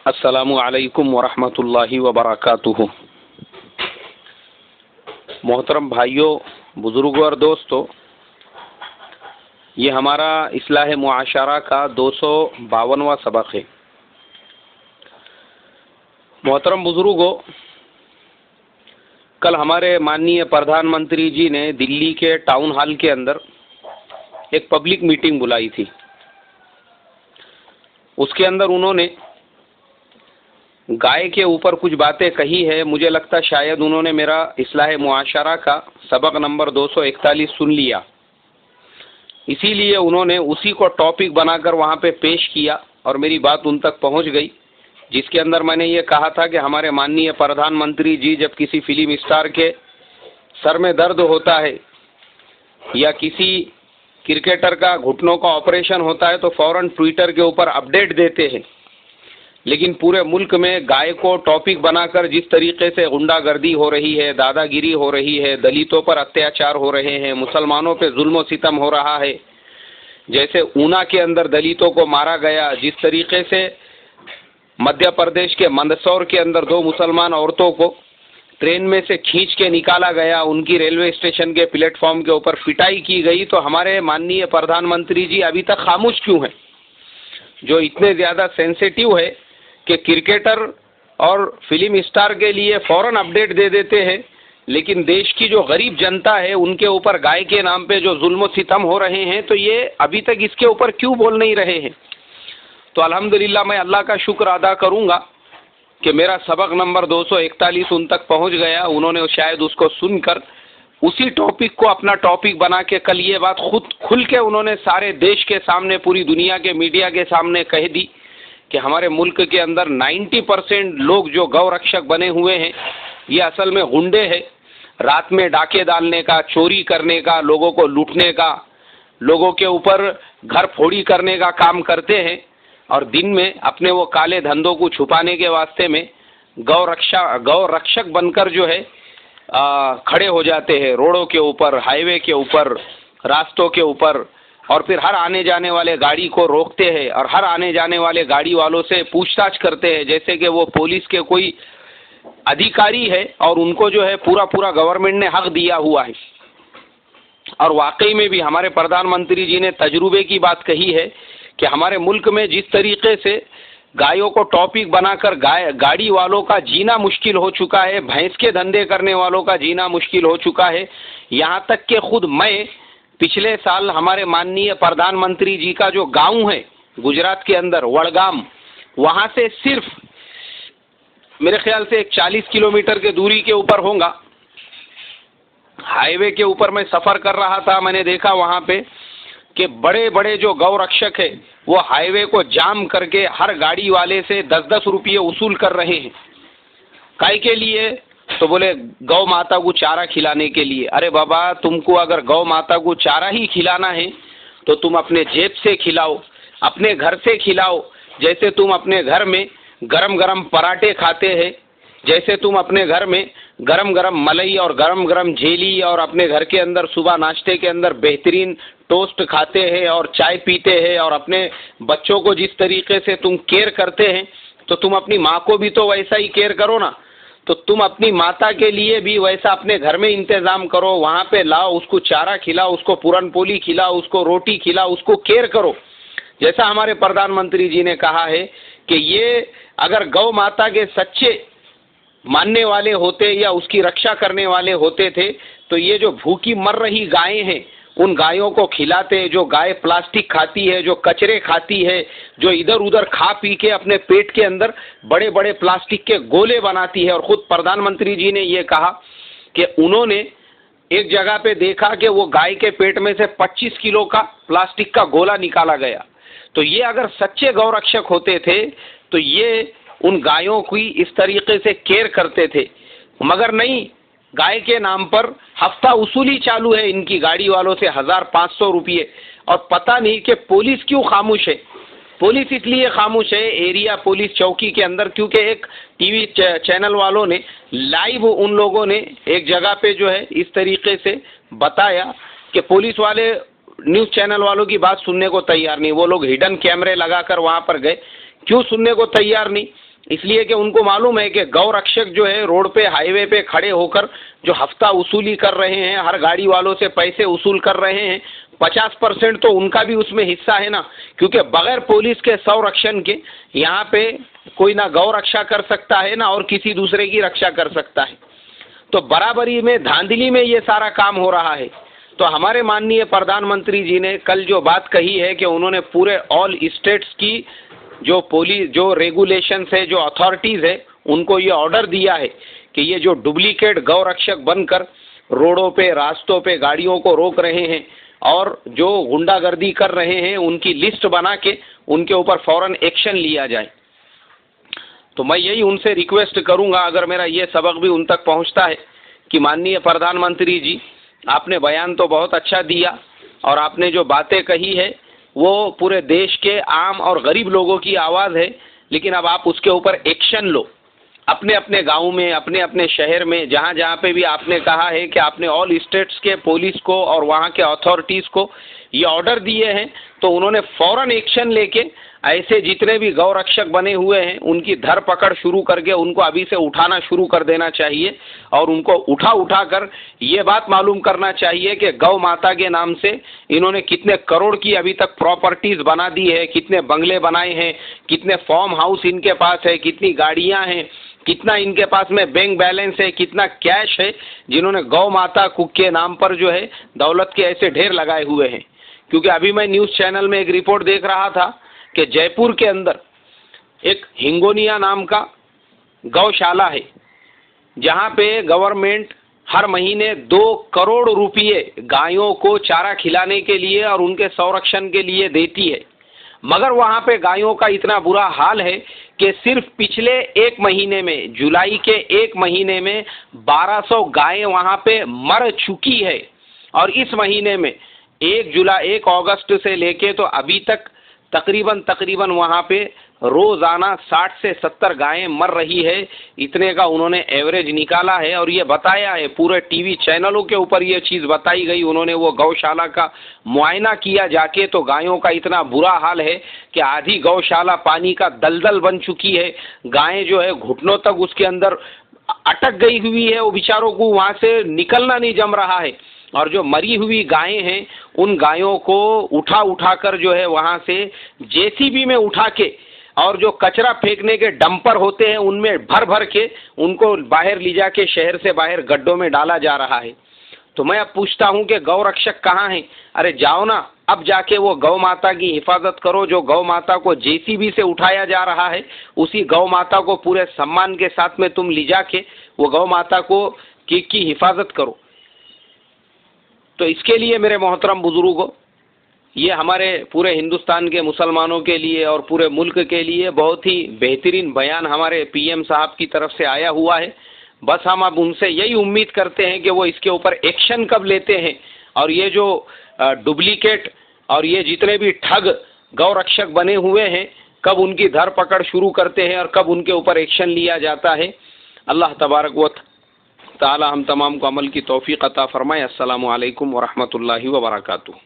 अस्सलामु अलैकुम वरहमतुल्लाहि वबरकातुहू। मोहतरम भाइयों, बुजुर्गों और दोस्तों, ये हमारा इस्लाह मुआशरा का 252वां सबक है। मोहतरम बुजुर्गों, कल हमारे माननीय प्रधानमंत्री जी ने दिल्ली के टाउन हॉल के अंदर एक पब्लिक मीटिंग बुलाई थी। उसके अंदर उन्होंने गाय के ऊपर कुछ बातें कही है। मुझे लगता शायद उन्होंने मेरा इस्लाह मुआशरा का सबक नंबर 241 सुन लिया, इसीलिए उन्होंने उसी को टॉपिक बनाकर वहाँ पे पेश किया और मेरी बात उन तक पहुँच गई, जिसके अंदर मैंने ये कहा था कि हमारे माननीय प्रधानमंत्री जी जब किसी फिल्म स्टार के सर में दर्द होता है या किसी क्रिकेटर का घुटनों का ऑपरेशन होता है तो फौरन ट्विटर के ऊपर अपडेट देते हैं। लेकिन पूरे मुल्क में गाय को टॉपिक बनाकर जिस तरीके से गुंडागर्दी हो रही है, दादागिरी हो रही है, दलितों पर अत्याचार हो रहे हैं, मुसलमानों पे जुल्म सितम हो रहा है, जैसे ऊना के अंदर दलितों को मारा गया, जिस तरीके से मध्य प्रदेश के मंदसौर के अंदर 2 मुसलमान औरतों को ट्रेन में से खींच के निकाला गया, उनकी रेलवे स्टेशन के प्लेटफॉर्म के ऊपर पिटाई की गई, तो हमारे माननीय प्रधानमंत्री जी अभी तक खामोश क्यों हैं? जो इतने ज़्यादा सेंसिटिव है कि क्रिकेटर और फिल्म स्टार के लिए फौरन अपडेट दे देते हैं, लेकिन देश की जो गरीब जनता है उनके ऊपर गाय के नाम पे जो जुल्म सितम हो रहे हैं, तो ये अभी तक इसके ऊपर क्यों बोल नहीं रहे हैं? तो अल्हम्दुलिल्लाह मैं अल्लाह का शुक्र अदा करूंगा कि मेरा सबक नंबर 241 उन तक पहुंच गया। उन्होंने शायद उसको सुनकर उसी टॉपिक को अपना टॉपिक बना के कल ये बात खुद खुल के उन्होंने सारे देश के सामने, पूरी दुनिया के मीडिया के सामने कह दी कि हमारे मुल्क के अंदर 90% लोग जो गौ रक्षक बने हुए हैं ये असल में गुंडे हैं। रात में डाके डालने का, चोरी करने का, लोगों को लूटने का, लोगों के ऊपर घर फोड़ी करने का काम करते हैं और दिन में अपने वो काले धंधों को छुपाने के वास्ते में गौ रक्षक बनकर जो है खड़े हो जाते हैं रोडों के ऊपर, हाईवे के ऊपर, रास्तों के ऊपर, और फिर हर आने जाने वाले गाड़ी को रोकते हैं और हर आने जाने वाले गाड़ी वालों से पूछताछ करते हैं जैसे कि वो पुलिस के कोई अधिकारी है और उनको जो है पूरा गवर्नमेंट ने हक दिया हुआ है। और वाकई में भी हमारे प्रधानमंत्री जी ने तजुर्बे की बात कही है कि हमारे मुल्क में जिस तरीके से गायों को टॉपिक बनाकर गाड़ी वालों का जीना मुश्किल हो चुका है, भैंस के धंधे करने वालों का जीना मुश्किल हो चुका है, यहाँ तक कि खुद मैं पिछले साल हमारे माननीय प्रधानमंत्री जी का जो गांव है गुजरात के अंदर, वड़गाम, वहाँ से सिर्फ मेरे ख्याल से 40 किलोमीटर के दूरी के ऊपर होगा, हाईवे के ऊपर मैं सफ़र कर रहा था। मैंने देखा वहाँ पे कि बड़े बड़े जो गौ रक्षक है वो हाईवे को जाम करके हर गाड़ी वाले से 10-10 रुपये वसूल कर रहे हैं। काहे के लिए? तो बोले गौ माता को चारा खिलाने के लिए। अरे बाबा, तुमको अगर गौ माता को चारा ही खिलाना है तो तुम अपने जेब से खिलाओ, अपने घर से खिलाओ। जैसे तुम अपने घर में गरम गरम पराठे खाते हैं, जैसे तुम अपने घर में गरम गरम मलाई और गरम गरम जेली और अपने घर के अंदर सुबह नाश्ते के अंदर बेहतरीन टोस्ट खाते हैं और चाय पीते हैं और अपने बच्चों को जिस तरीके से तुम केयर करते हैं, तो तुम अपनी माँ को भी तो वैसा ही केयर करो ना। तो तुम अपनी माता के लिए भी वैसा अपने घर में इंतज़ाम करो, वहाँ पे लाओ, उसको चारा खिलाओ, उसको पूरन पोली खिलाओ, उसको रोटी खिलाओ, उसको केयर करो। जैसा हमारे प्रधानमंत्री जी ने कहा है कि ये अगर गौ माता के सच्चे मानने वाले होते या उसकी रक्षा करने वाले होते थे तो ये जो भूखी मर रही गायें हैं उन गायों को खिलाते। जो गाय प्लास्टिक खाती है, जो कचरे खाती है, जो इधर उधर खा पी के अपने पेट के अंदर बड़े बड़े प्लास्टिक के गोले बनाती है। और खुद प्रधानमंत्री जी ने ये कहा कि उन्होंने एक जगह पे देखा कि वो गाय के पेट में से 25 किलो का प्लास्टिक का गोला निकाला गया। तो ये अगर सच्चे गौ रक्षक होते थे तो ये उन गायों की इस तरीके से केयर करते थे, मगर नहीं, गाय के नाम पर हफ्ता वसूली चालू है इनकी गाड़ी वालों से 1500 रुपये। और पता नहीं कि पुलिस क्यों खामोश है। पुलिस इसलिए खामोश है एरिया पुलिस चौकी के अंदर क्योंकि एक टीवी चैनल वालों ने लाइव उन लोगों ने एक जगह पे जो है इस तरीके से बताया कि पुलिस वाले न्यूज़ चैनल वालों की बात सुनने को तैयार नहीं। वो लोग हिडन कैमरे लगाकर वहाँ पर गए, क्यों सुनने को तैयार नहीं? इसलिए कि उनको मालूम है कि गौ रक्षक जो है रोड पे हाईवे पे खड़े होकर जो हफ्ता वसूली कर रहे हैं, हर गाड़ी वालों से पैसे वसूल कर रहे हैं, 50% तो उनका भी उसमें हिस्सा है ना, क्योंकि बगैर पुलिस के संरक्षण के यहाँ पे कोई ना गौ रक्षा कर सकता है ना और किसी दूसरे की रक्षा कर सकता है। तो बराबरी में धांधली में ये सारा काम हो रहा है। तो हमारे माननीय प्रधानमंत्री जी ने कल जो बात कही है कि उन्होंने पूरे ऑल स्टेट्स की जो पुलिस जो रेगुलेशंस है, जो अथॉरिटीज़ है, उनको ये ऑर्डर दिया है कि ये जो डुप्लीकेट गौ रक्षक बनकर रोडों पे रास्तों पे गाड़ियों को रोक रहे हैं और जो गुंडागर्दी कर रहे हैं, उनकी लिस्ट बना के उनके ऊपर फौरन एक्शन लिया जाए। तो मैं यही उनसे रिक्वेस्ट करूंगा, अगर मेरा ये सबक भी उन तक पहुंचता है, कि माननीय प्रधानमंत्री जी, आपने बयान तो बहुत अच्छा दिया और आपने जो बातें कही है वो पूरे देश के आम और गरीब लोगों की आवाज़ है, लेकिन अब आप उसके ऊपर एक्शन लो। अपने अपने गांव में, अपने अपने शहर में, जहां जहां पे भी आपने कहा है कि आपने ऑल स्टेट्स के पुलिस को और वहां के अथॉरिटीज़ को ये ऑर्डर दिए हैं, तो उन्होंने फौरन एक्शन लेके ऐसे जितने भी गौ रक्षक बने हुए हैं उनकी धरपकड़ शुरू करके उनको अभी से उठाना शुरू कर देना चाहिए और उनको उठा कर ये बात मालूम करना चाहिए कि गौ माता के नाम से इन्होंने कितने करोड़ की अभी तक प्रॉपर्टीज बना दी है, कितने बंगले बनाए हैं, कितने फार्म हाउस इनके पास है, कितनी गाड़ियां हैं, कितना इनके पास में बैंक बैलेंस है, कितना कैश है, जिन्होंने गौ माता कुक के नाम पर जो है दौलत के ऐसे ढेर लगाए हुए हैं। क्योंकि अभी मैं न्यूज़ चैनल में एक रिपोर्ट देख रहा था कि जयपुर के अंदर एक हिंगोनिया नाम का गौशाला है, जहां पे गवर्नमेंट हर महीने 2 करोड़ रुपये गायों को चारा खिलाने के लिए और उनके संरक्षण के लिए देती है। मगर वहां पे गायों का इतना बुरा हाल है कि सिर्फ पिछले 1 महीने में, जुलाई के 1 महीने में 1200 गायें वहां पे मर चुकी है। और इस महीने में 1 अगस्त से लेके तो अभी तक तकरीबन वहां पे रोजाना 60 से 70 गायें मर रही है। इतने का उन्होंने एवरेज निकाला है और ये बताया है, पूरे टीवी चैनलों के ऊपर ये चीज़ बताई गई। उन्होंने वो गौशाला का मुआयना किया जाके, तो गायों का इतना बुरा हाल है कि आधी गौशाला पानी का दलदल बन चुकी है। गायें जो है घुटनों तक उसके अंदर अटक गई हुई है, वो बेचारों को वहां से निकलना नहीं जम रहा है। और जो मरी हुई गायें हैं उन गायों को उठा कर जो है वहां से जेसीबी में उठा के, और जो कचरा फेंकने के डंपर होते हैं उनमें भर भर के उनको बाहर ले जाके शहर से बाहर गड्ढों में डाला जा रहा है। तो मैं अब पूछता हूं कि गौ रक्षक कहाँ हैं? अरे जाओ ना, अब जाके वो गौ माता की हिफाजत करो। जो गौ माता को जेसीबी से उठाया जा रहा है, उसी गौ माता को पूरे सम्मान के साथ में तुम ले जाके वो गौ माता को की हिफाजत करो। तो इसके लिए मेरे मोहतरम बुजुर्गों, ये हमारे पूरे हिंदुस्तान के मुसलमानों के लिए और पूरे मुल्क के लिए बहुत ही बेहतरीन बयान हमारे पीएम साहब की तरफ से आया हुआ है। बस हम अब उनसे यही उम्मीद करते हैं कि वो इसके ऊपर एक्शन कब लेते हैं और ये जो डुप्लीकेट और ये जितने भी ठग गौ रक्षक बने हुए हैं, कब उनकी धरपकड़ शुरू करते हैं और कब उनके ऊपर एक्शन लिया जाता है। अल्लाह तबारक व ताला हम तमाम को अमल की तौफीक अता फरमाए। अस्सलामु अलैकुम व रहमतुल्लाहि व बरकातुहू।